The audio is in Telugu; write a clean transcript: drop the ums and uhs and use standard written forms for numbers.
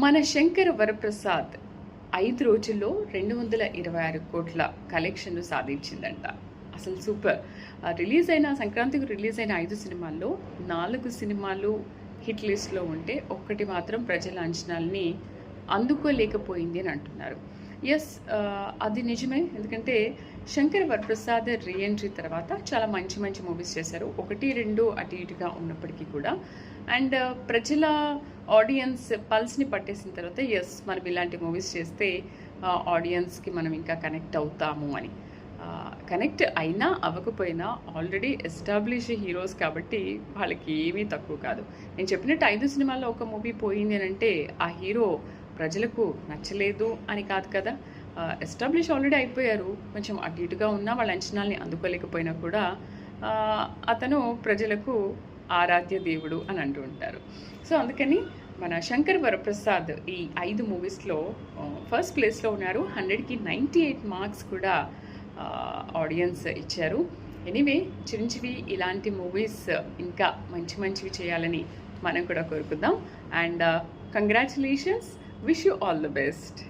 మన శంకర వరప్రసాద్ 5 రోజుల్లో 226 కోట్ల కలెక్షన్లు సాధించిందంట. అసలు సూపర్. రిలీజ్ అయిన సంక్రాంతికి రిలీజ్ అయిన 5 సినిమాల్లో 4 సినిమాలు హిట్ లిస్ట్లో ఉంటే ఒక్కటి మాత్రం ప్రజల అంచనాల్ని అందుకోలేకపోయింది అని అంటున్నారు. ఎస్, అది నిజమే. ఎందుకంటే శంకర్ వరప్రసాద్ రీఎంట్రీ తర్వాత చాలా మంచి మంచి మూవీస్ చేశారు. 1, 2 అటు ఇటుగా ఉన్నప్పటికీ కూడా. అండ్ ప్రజల ఆడియన్స్ పల్స్ని పట్టేసిన తర్వాత ఎస్, మనం ఇలాంటి మూవీస్ చేస్తే ఆడియన్స్కి మనం ఇంకా కనెక్ట్ అవుతాము అని. కనెక్ట్ అయినా అవ్వకపోయినా ఆల్రెడీ ఎస్టాబ్లిష్ హీరోస్ కాబట్టి వాళ్ళకి ఏమీ తక్కువ కాదు. నేను చెప్పినట్టు 5 సినిమాల్లో ఒక మూవీ పోయింది అని అంటే ఆ హీరో ప్రజలకు నచ్చలేదు అని కాదు కదా. ఎస్టాబ్లిష్ ఆల్రెడీ అయిపోయారు. కొంచెం అటు ఇటుగా ఉన్నా వాళ్ళ అంచనాల్ని అందుకోలేకపోయినా కూడా అతను ప్రజలకు ఆరాధ్య దేవుడు అని అంటూ ఉంటారు. సో అందుకని మన శంకర్ వరప్రసాద్ ఈ 5 మూవీస్లో ఫస్ట్ ప్లేస్లో ఉన్నారు. 100కి 98 మార్క్స్ కూడా ఆడియన్స్ ఇచ్చారు. ఎనీవే, చిరంజీవి ఇలాంటి మూవీస్ ఇంకా మంచి మంచివి చేయాలని మనం కూడా కోరుకుందాం. And congratulations, wish you all the best.